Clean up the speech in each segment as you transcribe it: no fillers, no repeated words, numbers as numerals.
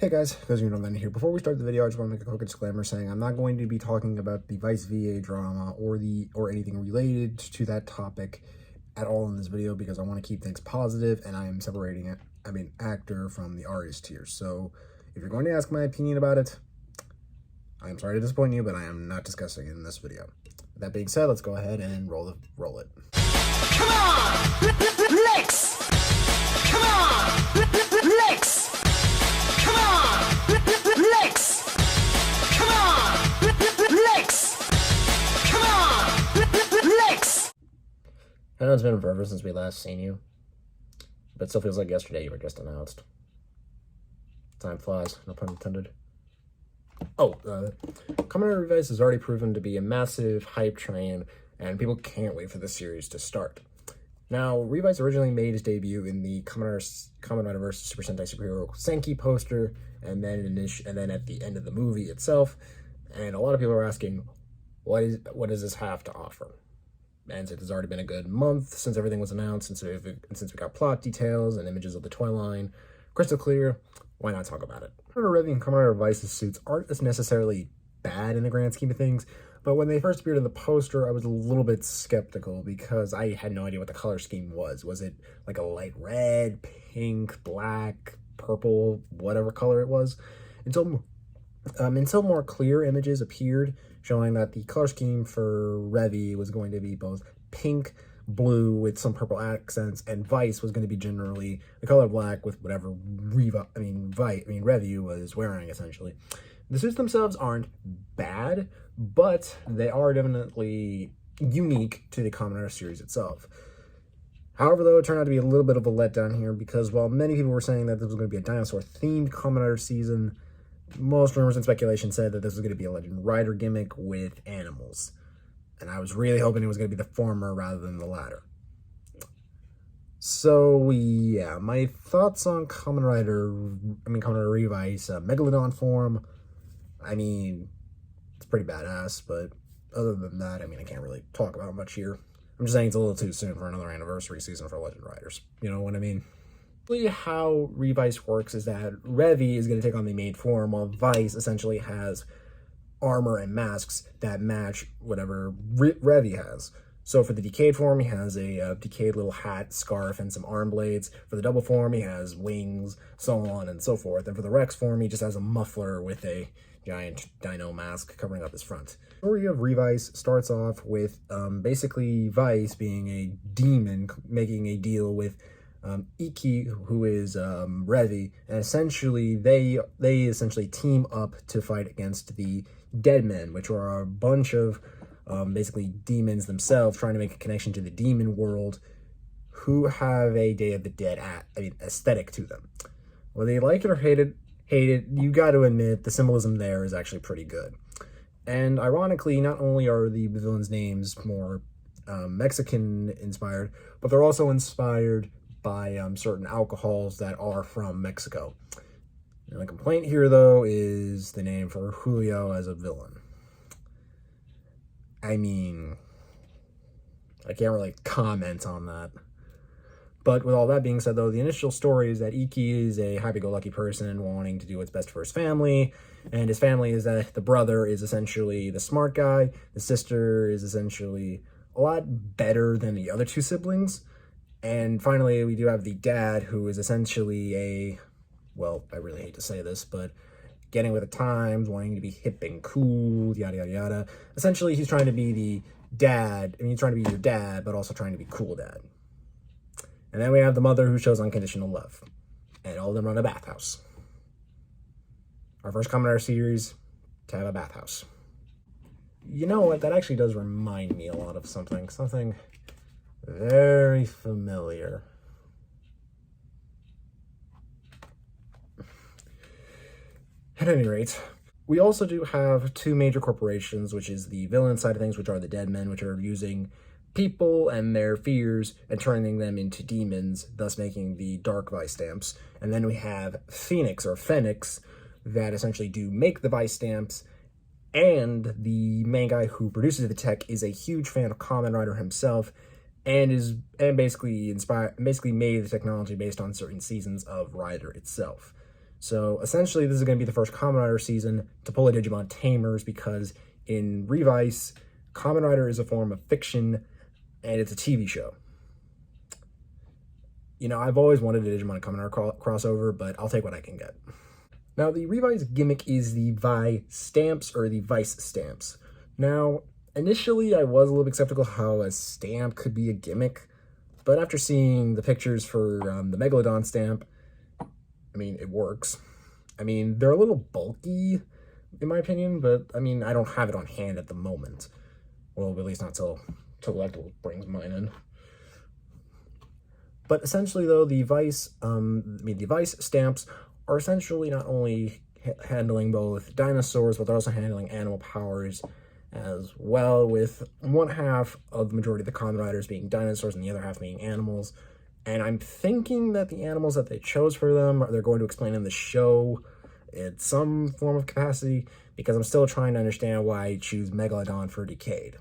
Hey guys, those of you who know I'm here. Before we start the video, I just want to make a quick disclaimer saying I'm not going to be talking about the Vice VA drama or anything related to that topic at all in this video because I want to keep things positive and I am separating actor from the artist here. So if you're going to ask my opinion about it, I'm sorry to disappoint you, but I am not discussing it in this video. With that being said, let's go ahead and roll it. Come on! Lex! Come on! Lex! Come on! Lex! Come on! Lex! Come on! Lex! I know it's been forever since we last seen you, but it still feels like yesterday you were just announced. Time flies, no pun intended. Kamen Rider Revice has already proven to be a massive hype train, and people can't wait for the series to start. Now, Revice originally made his debut in the Kamen Rider vs. Super Sentai Superhero Senki poster, and then at the end of the movie itself, and a lot of people are asking, what does this have to offer? And it has already been a good month since everything was announced, since we got plot details and images of the toy line crystal clear. Why not talk about it? Kamen Rider and Kamen Rider Vice's suits aren't as necessarily bad in the grand scheme of things, but when they first appeared in the poster, I was a little bit skeptical because I had no idea what the color scheme was. Was it like a light red, pink, black, purple, whatever color it was? Until more clear images appeared showing that the color scheme for Revi was going to be both pink, blue with some purple accents, and Vice was going to be generally the color black with whatever Revi was wearing, essentially. The suits themselves aren't bad, but they are definitely unique to the Kamen Rider series itself. However, though, it turned out to be a little bit of a letdown here because while many people were saying that this was going to be a dinosaur-themed Kamen Rider season, most rumors and speculation said that this was going to be a Legend Rider gimmick with animals. And I was really hoping it was going to be the former rather than the latter. So, yeah, my thoughts on Kamen Rider Revice, Megalodon form, it's pretty badass, but other than that, I can't really talk about much here. I'm just saying it's a little too soon for another anniversary season for Legend Riders. You know what I mean? How Revice works is that Revi is going to take on the main form, while Vice essentially has armor and masks that match whatever Revi has. So for the decayed form, he has a decayed little hat, scarf, and some arm blades. For the double form, he has wings, so on and so forth. And for the Rex form, he just has a muffler with a giant dino mask covering up his front. The story of Revice starts off with basically Vice being a demon making a deal with Iki, who is Revi, and essentially they essentially team up to fight against the Dead Men, which are a bunch of basically demons themselves trying to make a connection to the demon world, who have a Day of the Dead aesthetic to them. Whether you like it or hate it, you got to admit the symbolism there is actually pretty good. And ironically, not only are the villains' names more Mexican inspired, but they're also inspired by certain alcohols that are from Mexico. And the complaint here, though, is the name for Julio as a villain. I can't really comment on that. But with all that being said, though, the initial story is that Iki is a happy-go-lucky person wanting to do what's best for his family, and his family is that the brother is essentially the smart guy, the sister is essentially a lot better than the other two siblings, and finally we do have the dad, who is essentially I really hate to say this, but getting with the times, wanting to be hip and cool, yada, yada, yada. Essentially, he's trying to be the dad. He's trying to be your dad, but also trying to be cool dad. And then we have the mother who shows unconditional love. And all of them run a bathhouse. Our first Kamen Rider series to have a bathhouse. You know what? That actually does remind me a lot of something. Something very familiar. At any rate, we also do have two major corporations, which is the villain side of things, which are the Dead Men, which are using people and their fears and turning them into demons, thus making the Dark Vice stamps. And then we have Phoenix, that essentially do make the Vice stamps, and the main guy who produces the tech is a huge fan of Kamen Rider himself, and basically made the technology based on certain seasons of Rider itself. So essentially, this is going to be the first Kamen Rider season to pull a Digimon Tamers, because in Revice, Kamen Rider is a form of fiction and it's a TV show. You know, I've always wanted a Digimon Kamen Rider crossover, but I'll take what I can get. Now, the Revice gimmick is the Vi stamps, or the Vice stamps. Now, initially, I was a little bit skeptical how a stamp could be a gimmick, but after seeing the pictures for the Megalodon stamp, I mean, it works. I mean, they're a little bulky, in my opinion, but, I mean, I don't have it on hand at the moment. Well, at least not till Electrical brings mine in. But essentially, though, the Vice stamps are essentially not only handling both dinosaurs, but they're also handling animal powers as well, with one half of the majority of the Kamen Riders being dinosaurs and the other half being animals. And I'm thinking that the animals that they chose for them, they're going to explain in the show in some form of capacity, because I'm still trying to understand why I choose Megalodon for Decade.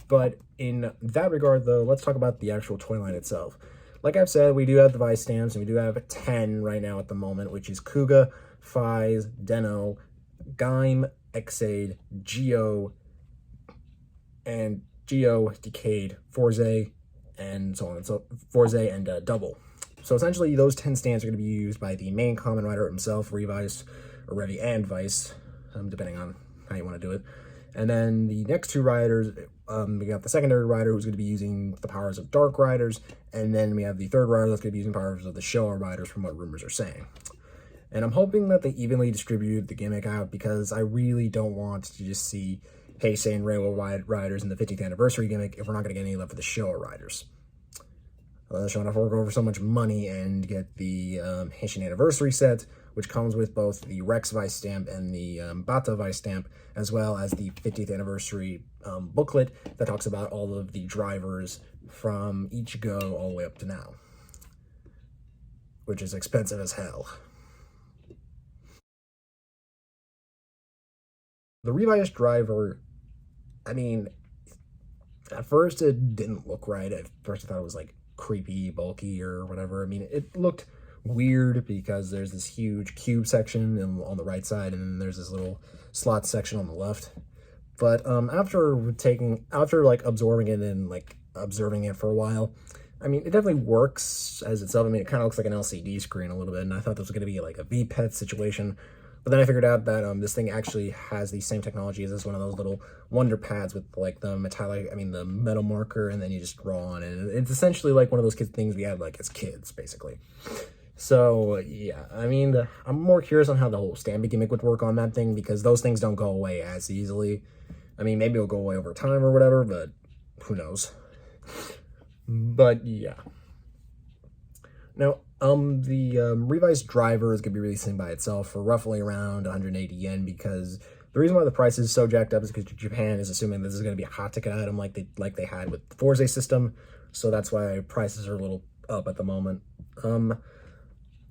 But in that regard, though, let's talk about the actual toy line itself. Like I've said, we do have the Vice stamps, and we do have 10 right now at the moment, which is Kuga, Fies, Deno, Gaim, Exade, Geo, Decade, Forze, and so on and so Forze and Double. So essentially, those 10 stamps are going to be used by the main Kamen Rider himself, Revice, or Revi and Vice, depending on how you want to do it. And then the next two riders, we got the secondary rider who's going to be using the powers of Dark Riders, and then we have the third rider that's going to be using powers of the Showa Riders, from what rumors are saying. And I'm hoping that they evenly distribute the gimmick out, because I really don't want to just see Heisei and Reiwa Riders in the 50th anniversary gimmick if we're not going to get any love for the Showa Riders. They're showing off work over so much money and get the Heisei anniversary set, which comes with both the Rex Vice stamp and the Bata Vice stamp, as well as the 50th anniversary booklet that talks about all of the drivers from Ichigo all the way up to now, which is expensive as hell. The Revice driver, I mean, at first it didn't look right. At first I thought it was like creepy, bulky, or whatever. I mean, it looked weird because there's this huge cube section on the right side, and then there's this little slot section on the left. But after like absorbing it and like observing it for a while, I mean, it definitely works as itself. I mean, it kind of looks like an LCD screen a little bit, and I thought this was going to be like a VPET situation. But then I figured out that this thing actually has the same technology as this one of those little wonder pads with like the the metal marker, and then you just draw on it. It's essentially like one of those things we had like as kids, basically. So yeah, I mean, I'm more curious on how the whole stamping gimmick would work on that thing, because those things don't go away as easily. I mean, maybe it'll go away over time or whatever, but who knows? But yeah. Now, the Revice driver is going to be releasing by itself for roughly around 180 yen, because the reason why the price is so jacked up is because Japan is assuming this is going to be a hot ticket item like they had with the Forze system, so that's why prices are a little up at the moment.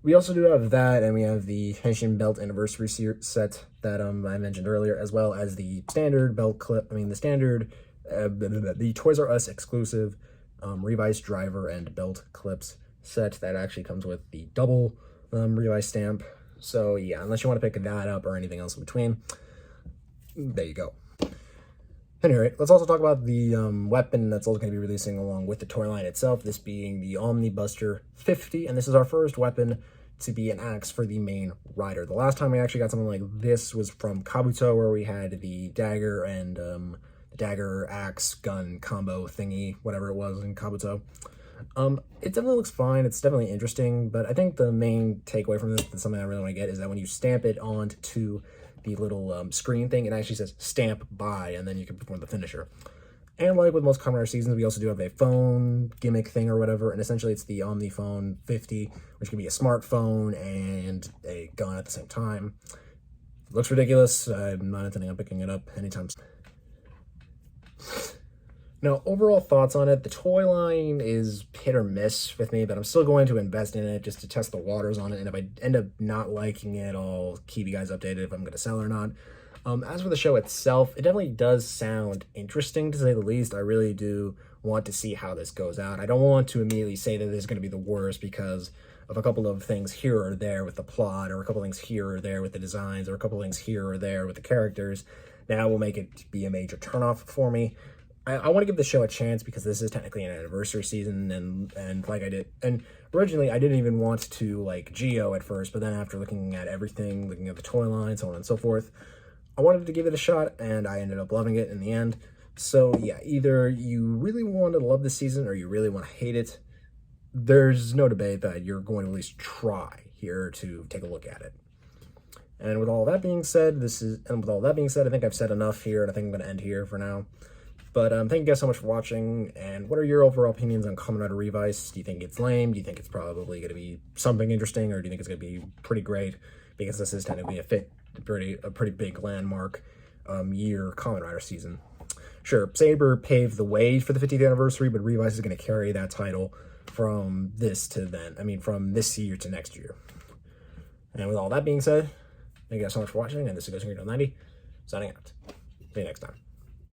We also do have that, and we have the Henshin Belt Anniversary set that I mentioned earlier, as well as the standard belt clip, the Toys R Us exclusive Revice driver and belt clips set that actually comes with the double Revice stamp. So yeah, unless you want to pick that up or anything else in between, there you go. Anyway, let's also talk about the weapon that's also going to be releasing along with the toy line itself, this being the Omnibuster 50, and this is our first weapon to be an axe for the main rider. The last time we actually got something like this was from Kabuto, where we had the dagger and the dagger axe gun combo thingy, whatever it was in Kabuto. It definitely looks fine, it's definitely interesting, but I think the main takeaway from this, something I really want to get, is that when you stamp it onto the little screen thing, it actually says stamp by, and then you can perform the finisher. And like with most Kamen Rider seasons, we also do have a phone gimmick thing or whatever, and essentially it's the Omniphone 50, which can be a smartphone and a gun at the same time. It looks ridiculous. I'm not intending on picking it up anytime soon. Now, overall thoughts on it, the toy line is hit or miss with me, but I'm still going to invest in it just to test the waters on it, and if I end up not liking it, I'll keep you guys updated if I'm going to sell or not. As for the show itself, it definitely does sound interesting, to say the least. I really do want to see how this goes out. I don't want to immediately say that this is going to be the worst, because of a couple of things here or there with the plot, or a couple things here or there with the designs, or a couple things here or there with the characters, that will make it be a major turnoff for me. I want to give the show a chance because this is technically an anniversary season, and like I did, and originally I didn't even want to like Geo at first, but then after looking at everything, looking at the toy line, so on and so forth, I wanted to give it a shot, and I ended up loving it in the end. So yeah, either you really want to love this season or you really want to hate it. There's no debate that you're going to at least try here to take a look at it. And with all that being said, I think I've said enough here, and I think I'm going to end here for now. But thank you guys so much for watching, and what are your overall opinions on Kamen Rider Revice? Do you think it's lame? Do you think it's probably going to be something interesting, or do you think it's going to be pretty great? Because this is technically a pretty big landmark year Kamen Rider season. Sure, Saber paved the way for the 50th anniversary, but Revice is going to carry that title from this to then. I mean, from this year to next year. And with all that being said, thank you guys so much for watching, and this is Ghost 90, signing out. See you next time.